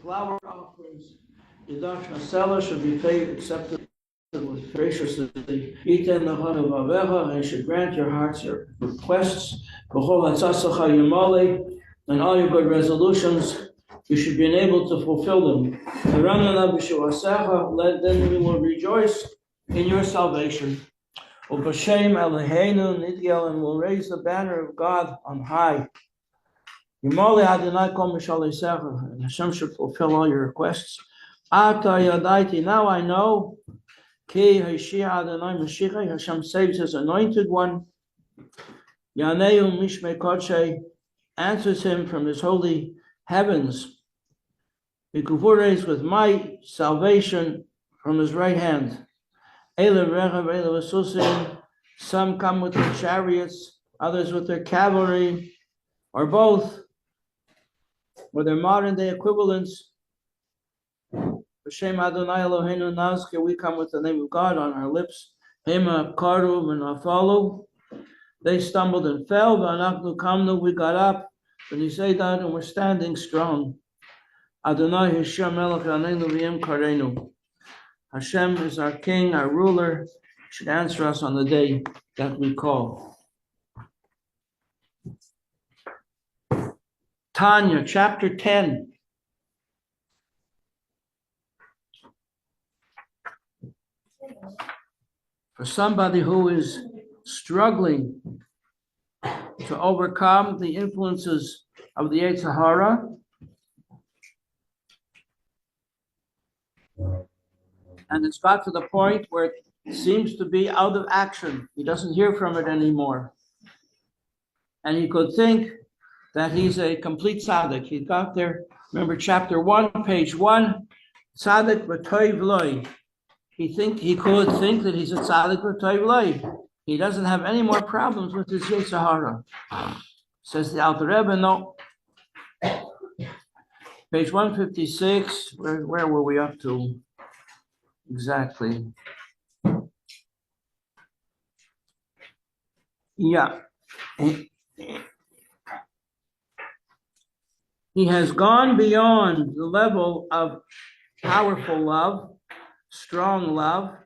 flower offerings, Yidach Hasela should be accepted with graciously. Eat in the heart of Avecha, and should grant your hearts your requests. And all your good resolutions, you should be enabled to fulfill them. Then we will rejoice in your salvation. And will raise the banner of God on high. And Hashem should fulfill all your requests. Now I know Hashem saves his anointed one. Answers him from his holy heavens. With my salvation from his right hand. Some come with their chariots, others with their cavalry, or both, or their modern day equivalents. B'Shem Adonai Eloheinu Nazke, we come with the name of God on our lips. Hema Karu v'Nafalu. They stumbled and fell, v'Anachnu Kamnu, we got up. When you say that, and we're standing strong. Adonai Hashem Melech Raneinu v'Yem Karenu. Hashem is our king, our ruler. He should answer us on the day that we call. Tanya, chapter 10. For somebody who is struggling to overcome the influences of the Yetzer Hara, and it's got to the point where it seems to be out of action. He doesn't hear from it anymore. And he could think that he's a complete tzaddik. He got there, remember chapter 1, page 1, tzaddik v'toiv loi. He could think that he's a tzaddik v'toiv loi. He doesn't have any more problems with his Yetzer Hara. Says the Alter Rebbe, no. Page 156, where were we up to? Exactly. Yeah. He has gone beyond the level of powerful love, strong love,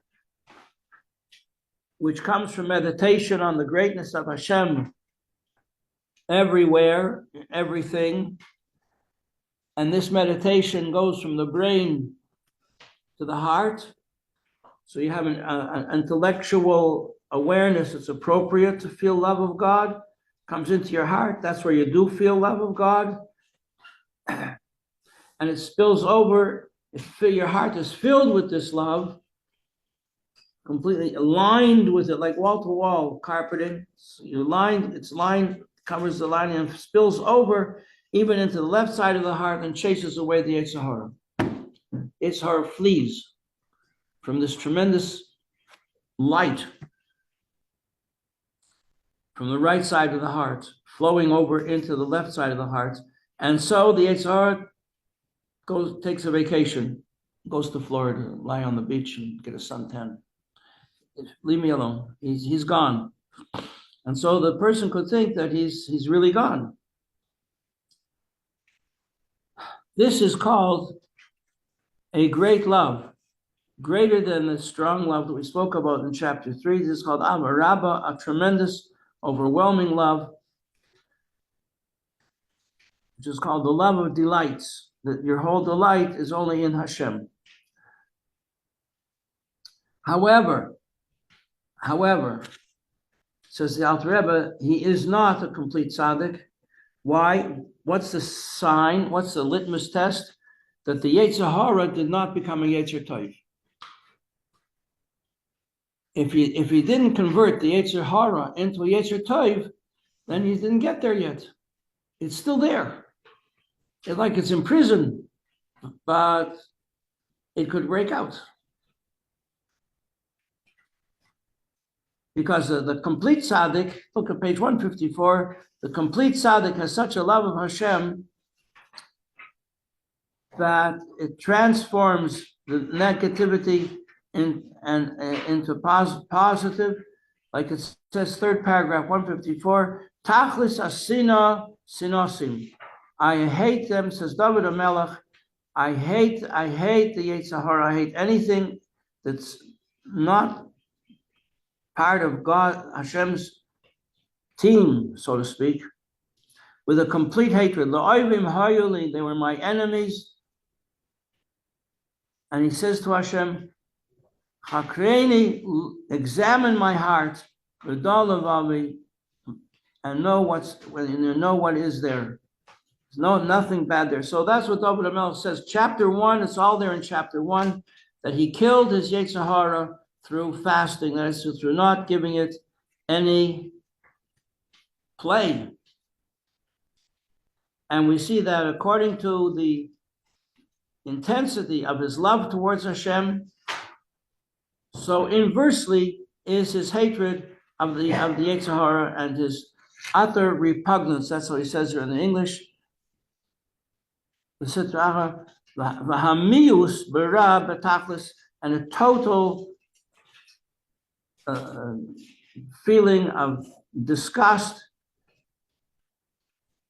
which comes from meditation on the greatness of Hashem everywhere, everything. And this meditation goes from the brain to the heart. So you have an intellectual awareness. It's appropriate to feel love of God. Comes into your heart. That's where you do feel love of God. And it spills over. Your heart is filled with this love, completely aligned with it, like wall-to-wall carpeting. So it's lined, covers the line, and spills over even into the left side of the heart and chases away the Yetzer Hara. Yetzer Hara flees from this tremendous light from the right side of the heart, flowing over into the left side of the heart. And so the Yetzer Hara takes a vacation, goes to Florida, lie on the beach and get a suntan. Leave me alone. He's gone. And so the person could think that he's really gone. This is called a great love, greater than the strong love that we spoke about in chapter 3. This is called Ava Rabba, a tremendous, overwhelming love, which is called the love of delights, that your whole delight is only in Hashem. However, says the Alter Rebbe, he is not a complete tzaddik. Why? What's the sign? What's the litmus test? That the Yetzer Hara did not become a Yetzer Tov. If he didn't convert the Yetzer Hara into a Yetzer Tov, then he didn't get there yet. It's still there. It's like it's in prison, but it could break out. Because the complete tzaddik, look at page 154, the complete tzaddik has such a love of Hashem that it transforms the negativity into positive. Like it says, third paragraph, 154, Tachlis asina sinosim. I hate them, says David HaMelech, I hate the Yetzer Hara. I hate anything that's not part of God, Hashem's team, so to speak, with a complete hatred. They were my enemies. And he says to Hashem, Hakreini, examine my heart, and know what is there. There's nothing bad there. So that's what David HaMelech says. Chapter 1, it's all there in chapter 1, that he killed his Yetzer Hara through fasting, that is, through not giving it any play. And we see that according to the intensity of his love towards Hashem, so inversely is his hatred of the Yetzer Hara and his utter repugnance. That's what he says here in the English. And a total feeling of disgust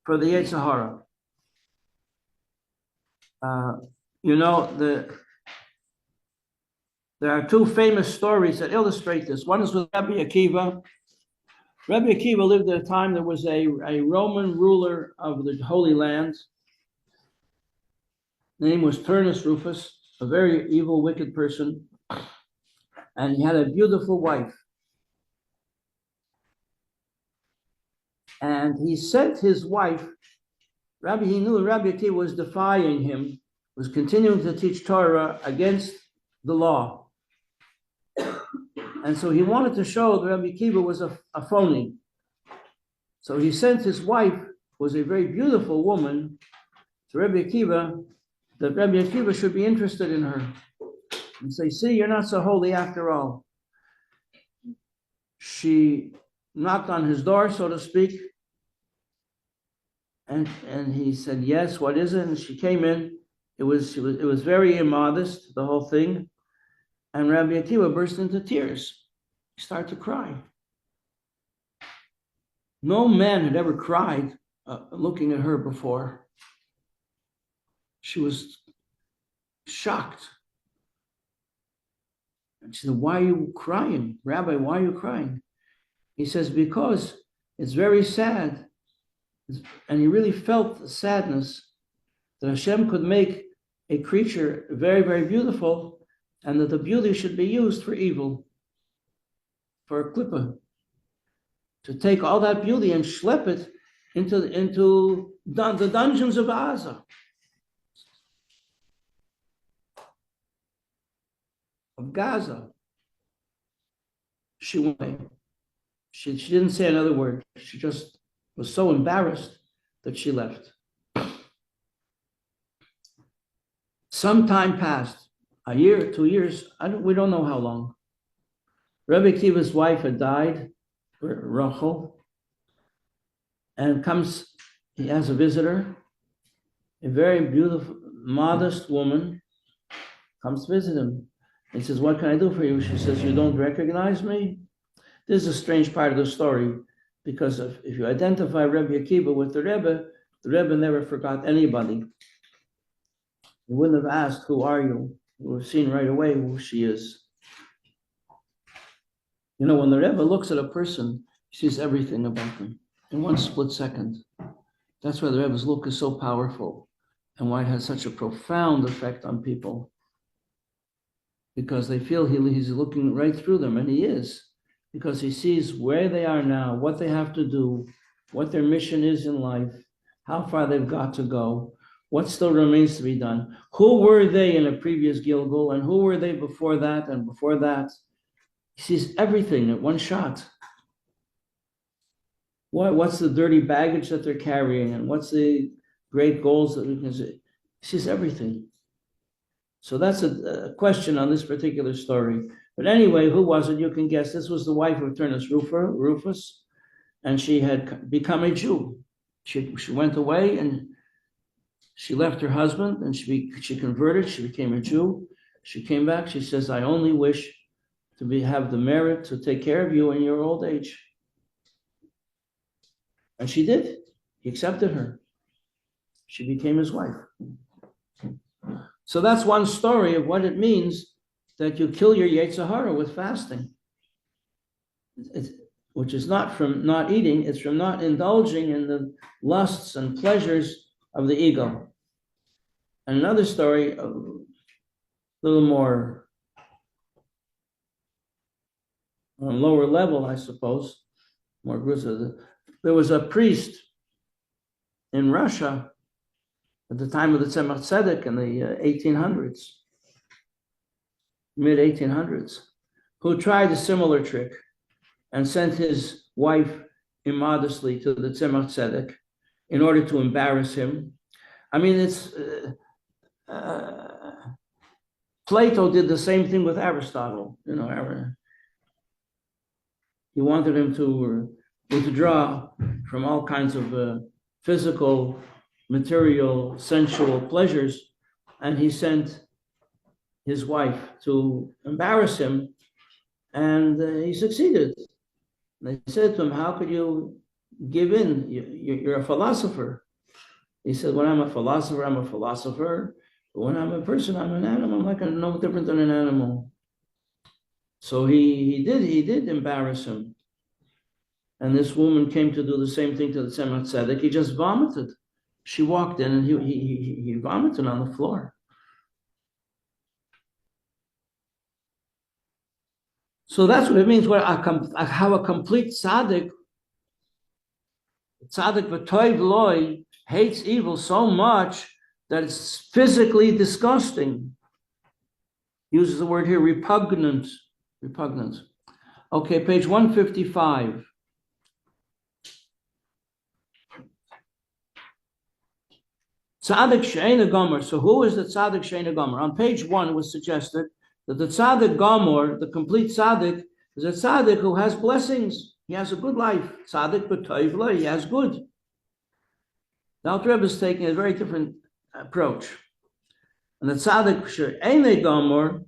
for the Yetzer Hara. There are two famous stories that illustrate this. One is with Rabbi Akiva. Rabbi Akiva lived at a time there was a Roman ruler of the Holy Land. His name was Turnus Rufus, a very evil, wicked person. And he had a beautiful wife. And he sent his wife, he knew Rabbi Akiva was defying him, was continuing to teach Torah against the law. And so he wanted to show that Rabbi Akiva was a phony. So he sent his wife, who was a very beautiful woman, to Rabbi Akiva, that Rabbi Akiva should be interested in her. And say, see, you're not so holy after all. She knocked on his door, so to speak. And he said, yes, what is it? And she came in. It was very immodest, the whole thing. And Rabbi Akiva burst into tears. He started to cry. No man had ever cried looking at her before. She was shocked. And she said, why are you crying? Rabbi, why are you crying? He says, because it's very sad. And he really felt the sadness that Hashem could make a creature very, very beautiful, and that the beauty should be used for evil, for a klippah. To take all that beauty and schlep it into the dungeons of Gaza. Of Gaza. She went away. She didn't say another word. She just was so embarrassed that she left. Some time passed, a year, 2 years, we don't know how long. Rabbi Akiva's wife had died, Rachel, and he has a visitor, a very beautiful, modest woman, comes to visit him. He says, what can I do for you? She says, you don't recognize me? This is a strange part of the story, because if you identify Rabbi Akiva with the Rebbe never forgot anybody. He wouldn't have asked, who are you? We would have seen right away who she is. You know, when the Rebbe looks at a person, he sees everything about them in one split second. That's why the Rebbe's look is so powerful and why it has such a profound effect on people. Because they feel he's looking right through them, and he is. Because he sees where they are now, what they have to do, what their mission is in life, how far they've got to go, what still remains to be done. Who were they in a previous Gilgul, and who were they before that and before that? He sees everything at one shot. What's the dirty baggage that they're carrying, and what's the great goals that we can see? He sees everything. So that's a question on this particular story. But anyway, who was it? You can guess. This was the wife of Turnus Rufus, and she had become a Jew. She went away and she left her husband, and she converted. She became a Jew. She came back. She says, I only wish to have the merit to take care of you in your old age. And she did. He accepted her. She became his wife. So that's one story of what it means that you kill your Yetzer Hara with fasting. Which is not from not eating, it's from not indulging in the lusts and pleasures of the ego. And another story, a little more on lower level, I suppose, more gruesome. There was a priest in Russia at the time of the Tzemach Tzedek in the 1800s, mid 1800s, who tried a similar trick and sent his wife immodestly to the Tzemach Tzedek in order to embarrass him. I mean, it's Plato did the same thing with Aristotle. You know, he wanted him to withdraw from all kinds of physical, material, sensual pleasures, and he sent his wife to embarrass him, and he succeeded. They said to him, "How could you give in? You're a philosopher." He said, "When I'm a philosopher, I'm a philosopher. But when I'm a person, I'm an animal. I'm not going to know different than an animal." So he did embarrass him. And this woman came to do the same thing to the Tzemach Tzedek. He just vomited. She walked in and he vomited on the floor. So that's what it means, how a complete tzaddik v'toiv loy, hates evil so much that it's physically disgusting. Uses the word here, repugnant. Okay, page 155. Tzaddik she'eina gomer. So who is the tzaddik she'eina gomer? On page 1, it was suggested that the tzaddik gomer, the complete tzaddik, is a tzaddik who has blessings. He has a good life. Tzaddik b'toiv lo, he has good. Now the Rebbe is taking a very different approach. And the tzaddik she'eina gomer,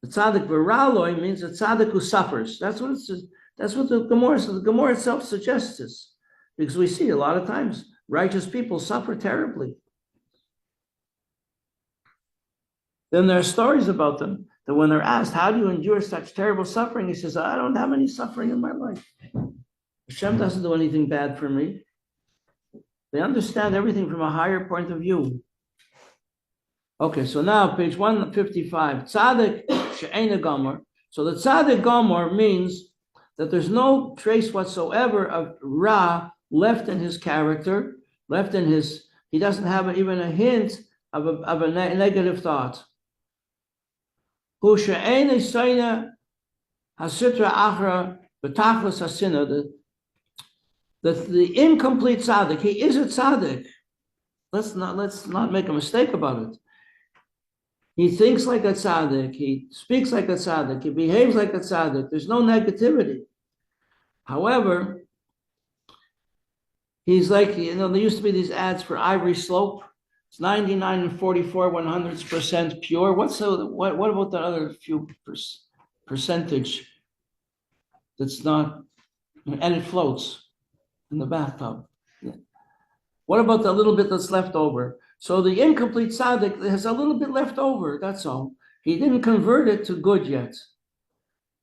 the tzaddik v'raloi, means a tzaddik who suffers. That's what the Gemara says. The Gemara itself suggests this, because we see a lot of times righteous people suffer terribly. Then there are stories about them that when they're asked, "How do you endure such terrible suffering?" he says, "I don't have any suffering in my life. Hashem doesn't do anything bad for me." They understand everything from a higher point of view. Okay, so now page 155, tzaddik she'eina gomer. So the tzaddik gomer means that there's no trace whatsoever of ra left in his character, he doesn't have even a hint of a negative thought. Hu she'eina soina hasitra achra b'tachlis hasina. The incomplete tzaddik, he is a tzaddik. Let's not make a mistake about it. He thinks like a tzaddik, he speaks like a tzaddik, he behaves like a tzaddik. There's no negativity. However, he's like, there used to be these ads for Ivory Slope. It's 99 and 44 100% pure. What about the other few percentage that's not, and it floats in the bathtub? Yeah. What about the little bit that's left over? So the incomplete tzaddik has a little bit left over, that's all. He didn't convert it to good yet.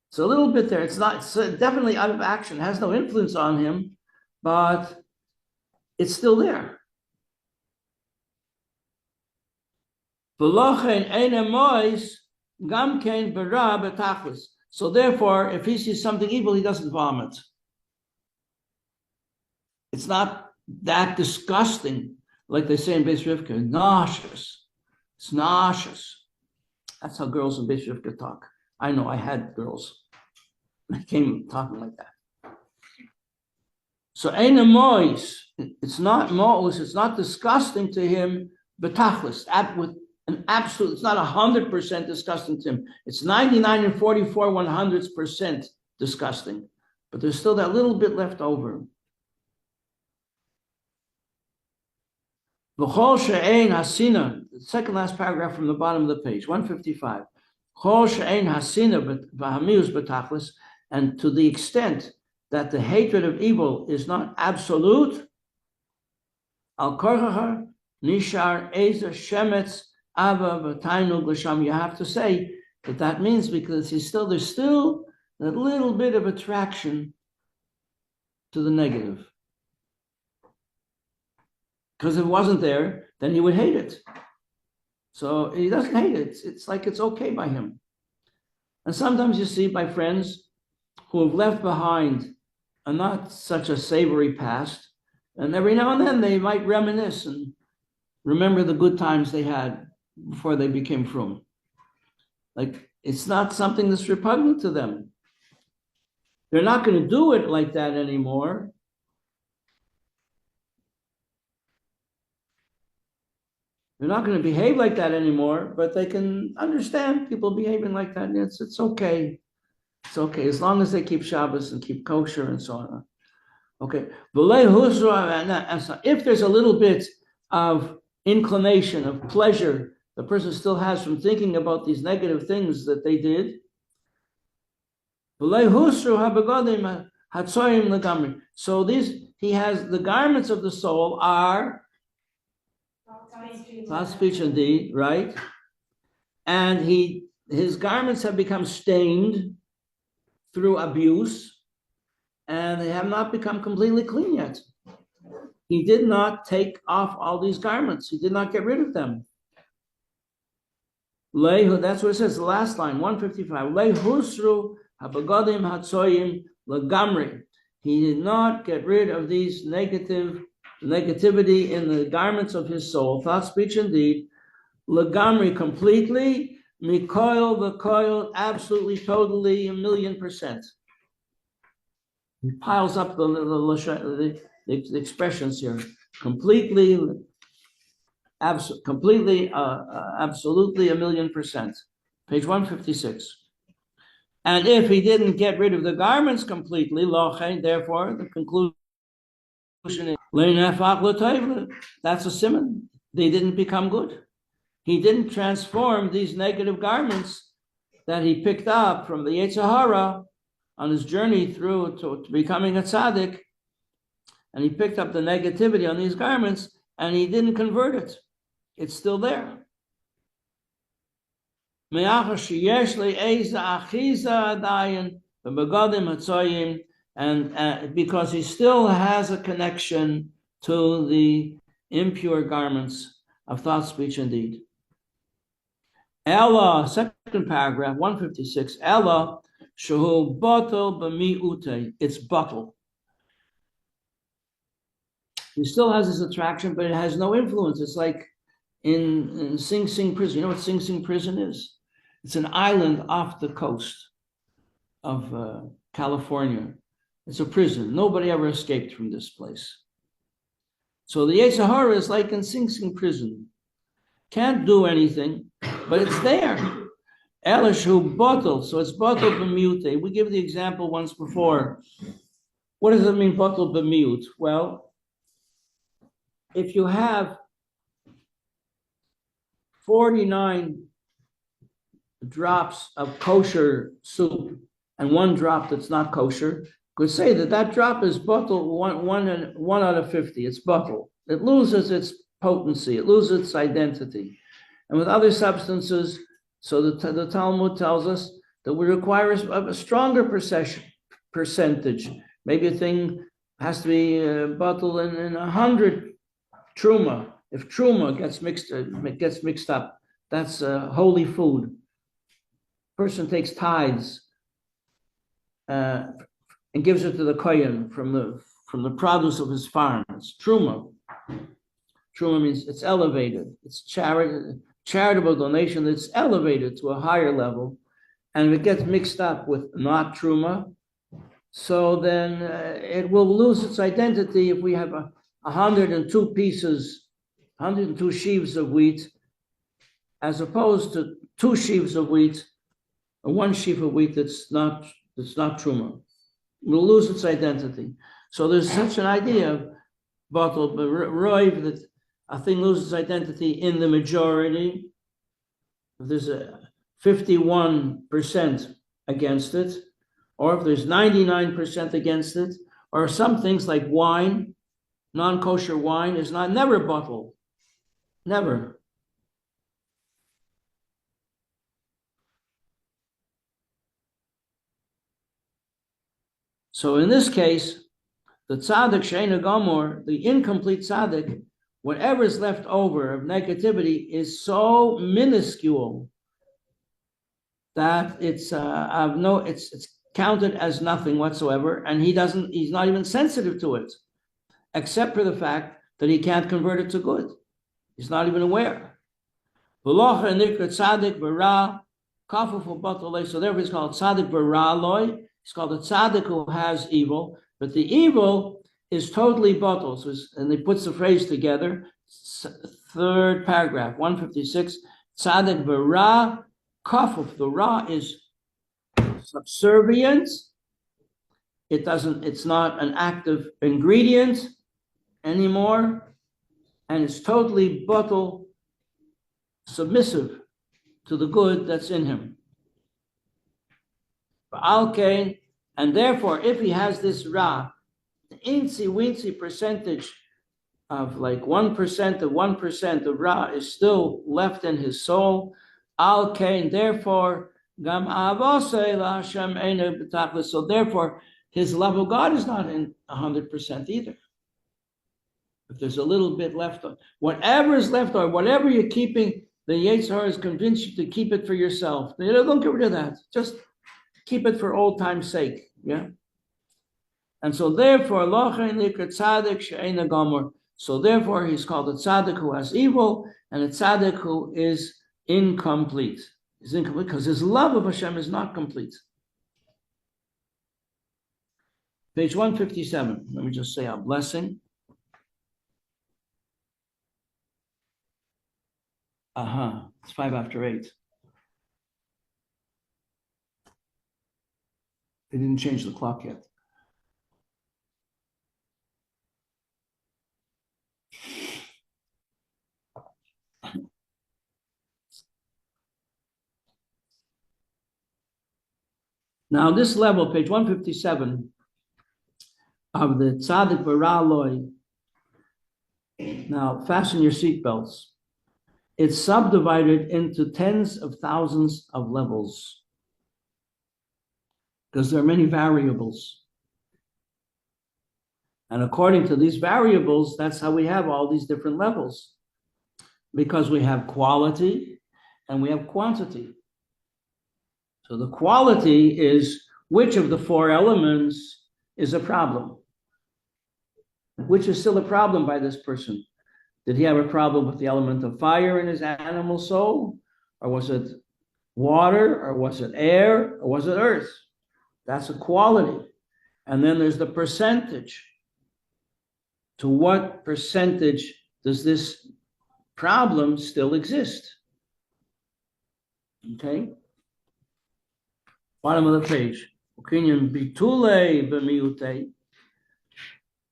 It's a little bit there. It's definitely out of action, it has no influence on him, but it's still there. So therefore, if he sees something evil, he doesn't vomit. It's not that disgusting, like they say in Beis Rivka, nauseous. It's nauseous. That's how girls in Beis Rivka talk. I know, I had girls. They came talking like that. So Eina Mois, it's not Mois, it's not disgusting to him, betachlis, with an absolute, it's not 100% disgusting to him. It's 99 and 44 100% disgusting. But there's still that little bit left over. V'chol she'ein hasina, the second last paragraph from the bottom of the page, 155. Chol she'ein hasina v'hamius betachlis, and to the extent that the hatred of evil is not absolute, al korchaha nishar eza shemetz Ava v'tainug l'sham. You have to say that means because there's still that little bit of attraction to the negative. Because if it wasn't there, then he would hate it. So he doesn't hate it. It's like it's okay by him. And sometimes you see by friends who have left behind a not such a savory past, and every now and then they might reminisce and remember the good times they had before they became frum. Like it's not something that's repugnant to them. They're not going to do it like that anymore. They're not going to behave like that anymore, but they can understand people behaving like that. And it's okay. It's okay as long as they keep Shabbos and keep kosher and so on. Okay. If there's a little bit of inclination, of pleasure, the person still has from thinking about these negative things that they did. So he has the garments of the soul are thought, speech, and deed, right? And his garments have become stained through abuse, and they have not become completely clean yet. He did not take off all these garments. He did not get rid of them. That's what it says, the last line, 155. Lehusru habagodim hatsoyim lagamri. He did not get rid of these negativity in the garments of his soul, thought, speech, and deed, lagamri, completely, mikoil v'koil, absolutely, totally, 1,000,000%. He piles up the expressions here. Completely, absolutely, 1,000,000%. Page 156. And if he didn't get rid of the garments completely, therefore, the conclusion is, that's a simon. They didn't become good. He didn't transform these negative garments that he picked up from the Yetzer Hara on his journey through to becoming a tzaddik, and he picked up the negativity on these garments, and he didn't convert it. It's still there. And because he still has a connection to the impure garments of thought, speech, and deed. Ella, second paragraph, 156. Ella, shehu batel b'mi'ute. It's batel. He still has this attraction, but it has no influence. It's like in Sing Sing prison. You know what Sing Sing prison is? It's an island off the coast of California. It's a prison. Nobody ever escaped from this place. So the Yetzer Hara is like in Sing Sing prison. Can't do anything, but it's there. Elishu bottle, so it's bottle b'miute. We give the example once before. What does it mean, bottle b'miut? Well, if you have 49 drops of kosher soup and one drop that's not kosher, could say that drop is bottle one out of 50. It's bottle. It loses its potency. It loses its identity. And with other substances, so the Talmud tells us that we require a stronger percentage. Maybe a thing has to be bottled in 100 truma. If truma gets mixed up, that's holy food. Person takes tithes and gives it to the kohen from the produce of his farm. It's truma. Truma means it's elevated. It's charitable donation that's elevated to a higher level, and if it gets mixed up with not truma, so then it will lose its identity. If we have 102 pieces, 102 sheaves of wheat, as opposed to 2 sheaves of wheat, or 1 sheaf of wheat that's not truma, will lose its identity. So there's such an idea of bottled roiv, that a thing loses identity in the majority. If there's a 51% against it, or if there's 99% against it, or some things like wine, non-kosher wine is never bottled, never. So in this case, the tzaddik she'eino gomor, the incomplete tzaddik, whatever is left over of negativity is so minuscule that it's counted as nothing whatsoever, and he's not even sensitive to it, except for the fact that he can't convert it to good. He's not even aware. So therefore he's called tzaddik baraloi. He's called a tzaddik who has evil, but the evil is totally batal. So and he puts the phrase together, third paragraph, 156, tzaddik bara kafuf. The ra is subservient. It's not an active ingredient anymore, and it's totally batal, submissive to the good that's in him. And therefore, if he has this ra, the incy-wincy percentage of like 1% of 1% of ra is still left in his soul. Therefore, so therefore, his love of God is not in 100% either. If there's a little bit left on, whatever is left on, whatever you're keeping, the Yetzer Hara has convinced you to keep it for yourself. Don't get rid of that. Just keep it for old time's sake. Yeah. And so therefore, so therefore he's called a tzaddik who has evil, and a tzaddik who is incomplete. He's incomplete because his love of Hashem is not complete. Page 157. Let me just say a blessing. It's 8:05. They didn't change the clock yet. Now, this level, page 157 of the Tzaddik Baraloi. Now, fasten your seatbelts. It's subdivided into tens of thousands of levels because there are many variables. And according to these variables, that's how we have all these different levels, because we have quality and we have quantity. So the quality is which of the four elements is a problem, which is still a problem by this person. Did he have a problem with the element of fire in his animal soul? Or was it water? Or was it air? Or was it earth? That's a quality. And then there's the percentage. To what percentage does this problem still exist? Okay? Bottom of the page.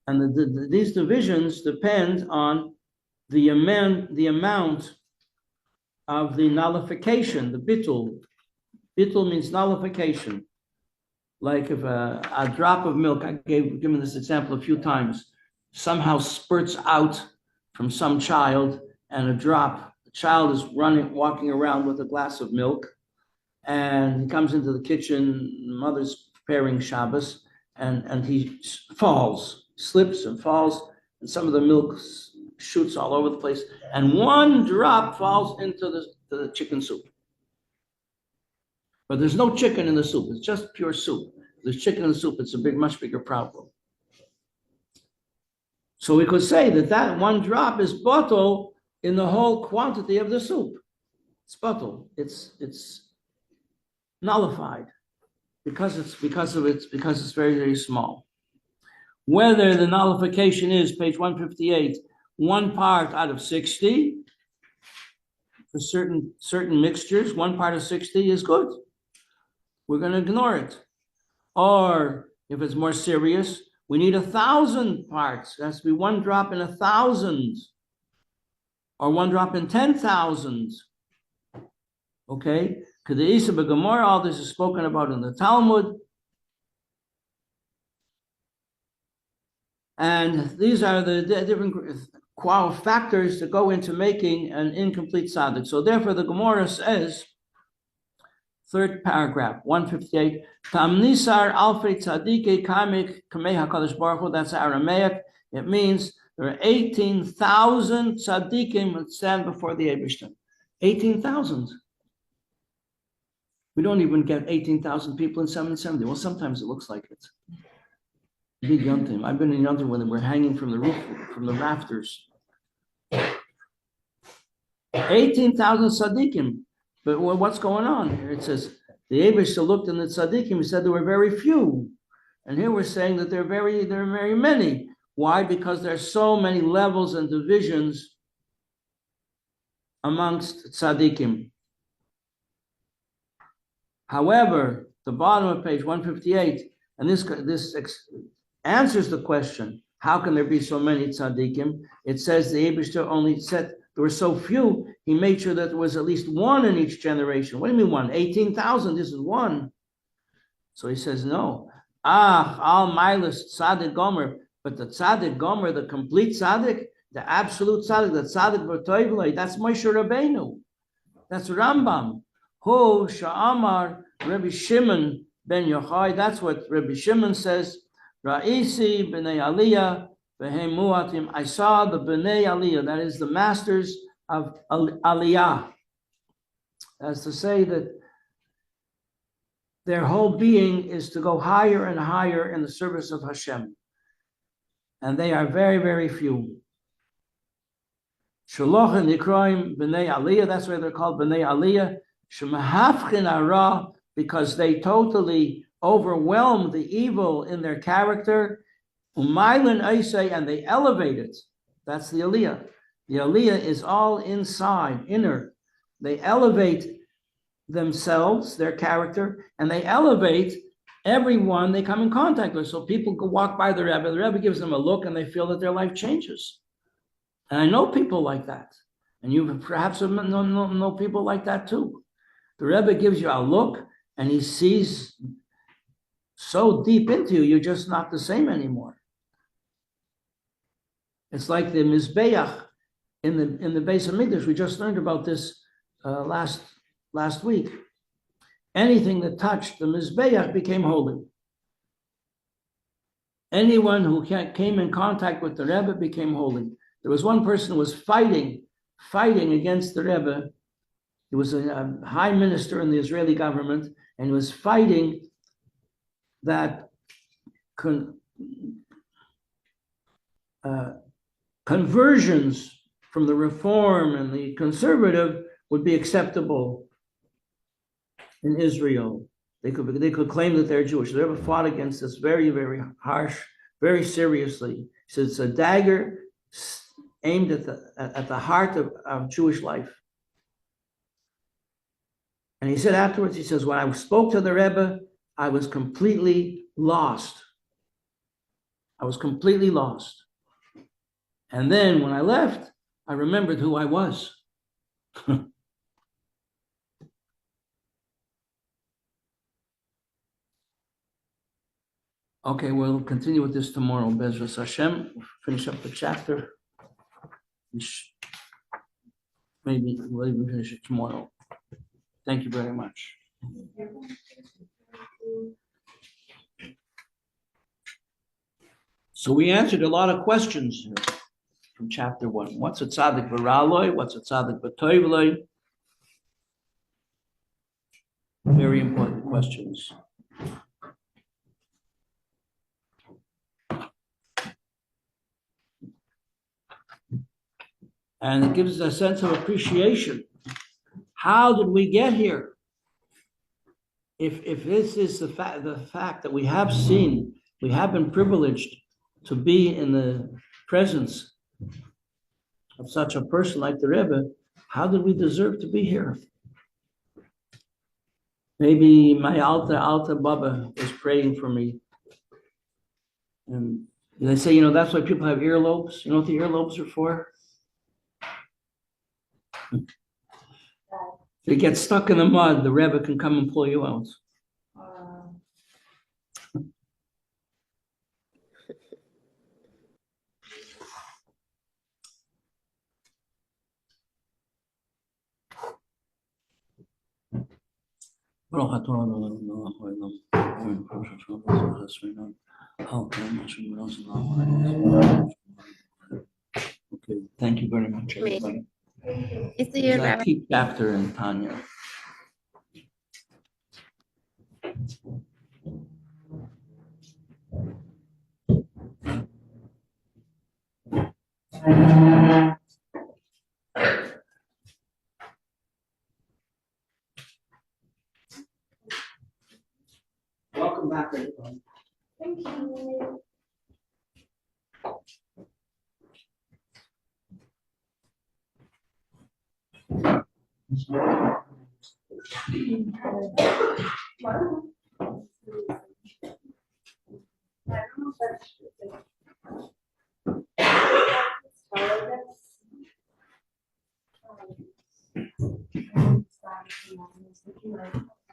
And these divisions depend on the amount of the nullification, the bitul. Bitul means nullification. Like if a drop of milk, I've given this example a few times, somehow spurts out from some child, and the child is walking around with a glass of milk, and he comes into the kitchen, mother's preparing Shabbos, and he slips and falls, and some of the milk shoots all over the place, and one drop falls into the chicken soup. But there's no chicken in the soup. It's just pure soup. If there's chicken in the soup, it's a much bigger problem. So we could say that one drop is batal in the whole quantity of the soup. It's batal. It's nullified because it's very, very small. Whether the nullification is, page 158, 1 part out of 60, for certain mixtures, 1 part of 60 is good. We're going to ignore it. Or if it's more serious, we need 1,000 parts. It has to be 1 drop in 1,000, or 1 drop in 10,000. Okay? Keda'isa b'Gemara, all this is spoken about in the Talmud. And these are the different factors that go into making an incomplete tzaddik. So therefore, the Gemara says, third paragraph, 158. Tamnisar alfei tzadike kamei hakadosh baruch hu. That's Aramaic. It means there are 18,000 tzaddikim that stand before the Eibishter. 18,000. We don't even get 18,000 people in 770. Well, sometimes it looks like it. Big yontim. I've been in yontim when they were hanging from the roof, from the rafters. 18,000 tzaddikim. But what's going on here? It says the Eibishter looked in the tzaddikim. He said there were very few, and here we're saying that there are very many. Why? Because there's so many levels and divisions amongst tzaddikim. However, the bottom of page 158, and this answers the question: how can there be so many tzaddikim? It says the Eibishter only said there were so few. He made sure that there was at least one in each generation. What do you mean one? 18,000. This is one. So he says no. Al Milas Tzaddik Gomer, but the Tzaddik Gomer, the complete Tzaddik, the absolute Tzaddik, the Tzaddik B'Toivlei, that's Moshe Rabbeinu. That's Rambam. Hu Sha'amar Rabbi Shimon ben Yochai. That's what Rabbi Shimon says. Ra'isi b'nei Aliyah v'hem muatim. I saw the b'nei Aliyah, that is the masters of Aliyah. That's to say that their whole being is to go higher and higher in the service of Hashem. And they are very few. Shaloch and Nikroim b'nei Aliyah, that's why they're called b'nei Aliyah. Shemahafchin ara, because they totally overwhelm the evil in their character. Umaylin Eisei, and they elevate it. That's the Aliyah. The Aliyah is all inside, inner. They elevate themselves, their character, and they elevate everyone they come in contact with. So people go walk by the Rebbe gives them a look, and they feel that their life changes. And I know people like that. And you perhaps know people like that too. The Rebbe gives you a look, and he sees so deep into you, you're just not the same anymore. It's like the Mizbeach in the Beis Hamikdash. We just learned about this last week. Anything that touched the Mizbeach became holy. Anyone who came in contact with the Rebbe became holy. There was one person who was fighting against the Rebbe. He was a high minister in the Israeli government, and he was fighting that conversions from the Reform and the Conservative would be acceptable in Israel. They could claim that they're Jewish. The Rebbe fought against this very harsh, very seriously. He said it's a dagger aimed at the heart of Jewish life. And he said afterwards, he says, when I spoke to the Rebbe, I was completely lost. I was completely lost. And then when I left, I remembered who I was. Okay, we'll continue with this tomorrow. Bezras Hashem. We'll finish up the chapter. Maybe we'll even finish it tomorrow. Thank you very much. So we answered a lot of questions here from chapter 1. What's a tzaddik v'raloi? What's a tzaddik v'toivloi? Very important questions. And it gives us a sense of appreciation. How did we get here? If this is the fact that we have seen, we have been privileged to be in the presence of such a person like the Rebbe, how did we deserve to be here? Maybe my Alta Baba was praying for me. And they say, that's why people have earlobes. You know what the earlobes are for? If you get stuck in the mud, the Rebbe can come and pull you out. ברוך אתה אדוני Okay, thank you very much, everybody. It's the It's year, a Rabbi. key chapter in Tanya. Welcome back, everybody. Thank you.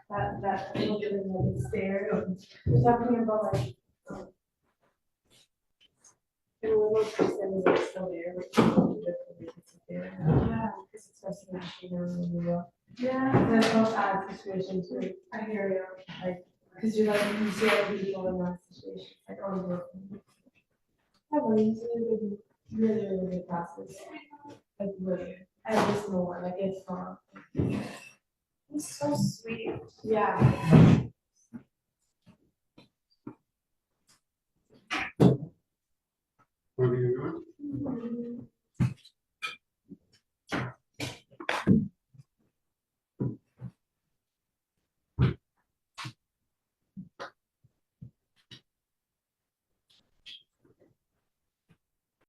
That children like stare. We're talking about like and a little person is still there. Yeah, because it's fascinating. Yeah, that's both bad situations too. I hear you. Like, because you're like you see other people in that situation. Like, oh, you're. I really, really good classes. Like really, at least more. Like it's not. It's so sweet. Yeah. What are you doing?